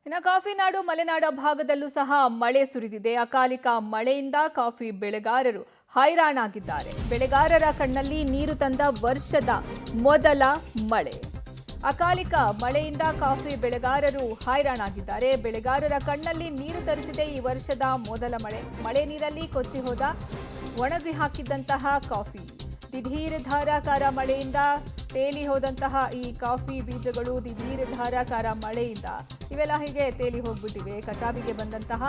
ಇನ್ನು ಕಾಫಿ ನಾಡು ಮಲೆನಾಡ ಭಾಗದಲ್ಲೂ ಸಹ ಮಳೆ ಸುರಿದಿದೆ. ಅಕಾಲಿಕ ಮಳೆಯಿಂದ ಕಾಫಿ ಬೆಳೆಗಾರರು ಹೈರಾಣಾಗಿದ್ದಾರೆ. ಬೆಳೆಗಾರರ ಕಣ್ಣಲ್ಲಿ ನೀರು ತಂದ ವರ್ಷದ ಮೊದಲ ಮಳೆ. ಅಕಾಲಿಕ ಮಳೆಯಿಂದ ಕಾಫಿ ಬೆಳೆಗಾರರು ಹೈರಾಣಾಗಿದ್ದಾರೆ. ಬೆಳೆಗಾರರ ಕಣ್ಣಲ್ಲಿ ನೀರು ತರಿಸಿದೆ ಈ ವರ್ಷದ ಮೊದಲ ಮಳೆ. ಮಳೆ ನೀರಲ್ಲಿ ಕೊಚ್ಚಿ ಹೋದ ಒಣಗಿ ಹಾಕಿದ್ದಂತಹ ಕಾಫಿ. ದಿಢೀರ್ ಧಾರಾಕಾರ ಮಳೆಯಿಂದ ತೇಲಿ ಹೋದಂತಹ ಈ ಕಾಫಿ ಬೀಜಗಳು ದಿಢೀರ್ ಧಾರಾಕಾರ ಮಳೆಯಿಂದ ಇವೆಲ್ಲ ಹೀಗೆ ತೇಲಿ ಹೋಗ್ಬಿಟ್ಟಿವೆ. ಕಟಾವಿಗೆ ಬಂದಂತಹ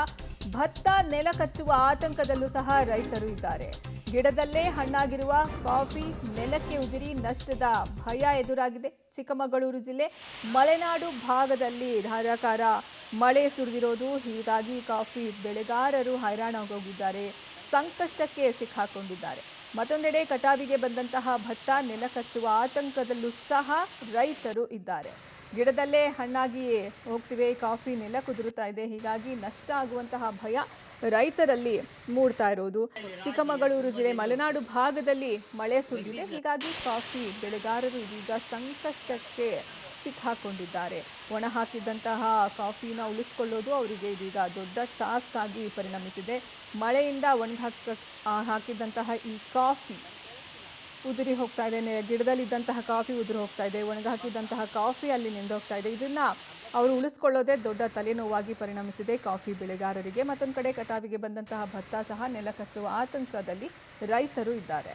ಭತ್ತ ನೆಲ ಕಚ್ಚುವ ಆತಂಕದಲ್ಲೂ ಸಹ ರೈತರು ಇದ್ದಾರೆ. ಗಿಡದಲ್ಲೇ ಹಣ್ಣಾಗಿರುವ ಕಾಫಿ ನೆಲಕ್ಕೆ ಉದುರಿ ನಷ್ಟದ ಭಯ ಎದುರಾಗಿದೆ. ಚಿಕ್ಕಮಗಳೂರು ಜಿಲ್ಲೆ ಮಲೆನಾಡು ಭಾಗದಲ್ಲಿ ಧಾರಾಕಾರ ಮಳೆ ಸುರಿದಿರೋದು, ಹೀಗಾಗಿ ಕಾಫಿ ಬೆಳೆಗಾರರು ಹೈರಾಣಾಗೋಗಿದ್ದಾರೆ, ಸಂಕಷ್ಟಕ್ಕೆ ಸಿಕ್ಕಾಕೊಂಡಿದ್ದಾರೆ. ಮತ್ತೊಂದೆಡೆ ಕಟಾವಿಗೆ ಬಂದಂತಹ ಭತ್ತ ನೆಲ ಕಚ್ಚುವ ಆತಂಕದಲ್ಲೂ ಸಹ ರೈತರು ಇದ್ದಾರೆ. ಗಿಡದಲ್ಲೇ ಹಣ್ಣಾಗಿ ಹೋಗ್ತಿವೆ, ಕಾಫಿ ನೆಲ ಕುದುರುತ್ತಾ ಇದೆ, ಹೀಗಾಗಿ ನಷ್ಟ ಆಗುವಂತಹ ಭಯ ರೈತರಲ್ಲಿ ಮೂಡ್ತಾ ಇರೋದು. ಚಿಕ್ಕಮಗಳೂರು ಜಿಲ್ಲೆ ಮಲೆನಾಡು ಭಾಗದಲ್ಲಿ ಮಳೆ ಸುರಿದಿದೆ, ಹೀಗಾಗಿ ಕಾಫಿ ಬೆಳೆಗಾರರು ಇದೀಗ ಸಂಕಷ್ಟಕ್ಕೆ ಸಿಕ್ಕಾಕೊಂಡಿದ್ದಾರೆ. ಒಣ ಹಾಕಿದ್ದಂತಹ ಕಾಫಿನ ಉಳಿಸ್ಕೊಳ್ಳೋದು ಅವರಿಗೆ ಇದೀಗ ದೊಡ್ಡ ಟಾಸ್ಕ್ ಆಗಿ ಪರಿಣಮಿಸಿದೆ. ಮಳೆಯಿಂದ ಹಾಕಿದ್ದಂತಹ ಈ ಕಾಫಿ ಉದುರಿ ಹೋಗ್ತಾ ಇದೆ. ಗಿಡದಲ್ಲಿದ್ದಂತಹ ಕಾಫಿ ಉದುರಿ ಹೋಗ್ತಾ ಇದೆ. ಒಣಗಿ ಹಾಕಿದ್ದಂತಹ ಕಾಫಿ ಅಲ್ಲಿ ನಿಂದೋಗ್ತಾ ಇದೆ. ಇದನ್ನ ಅವರು ಉಳಿಸ್ಕೊಳ್ಳೋದೇ ದೊಡ್ಡ ತಲೆನೋವಾಗಿ ಪರಿಣಮಿಸಿದೆ ಕಾಫಿ ಬೆಳೆಗಾರರಿಗೆ. ಮತ್ತೊಂದು ಕಡೆ ಕಟಾವಿಗೆ ಬಂದಂತಹ ಭತ್ತ ಸಹ ನೆಲ ಕಚ್ಚುವ ಆತಂಕದಲ್ಲಿ ರೈತರು ಇದ್ದಾರೆ.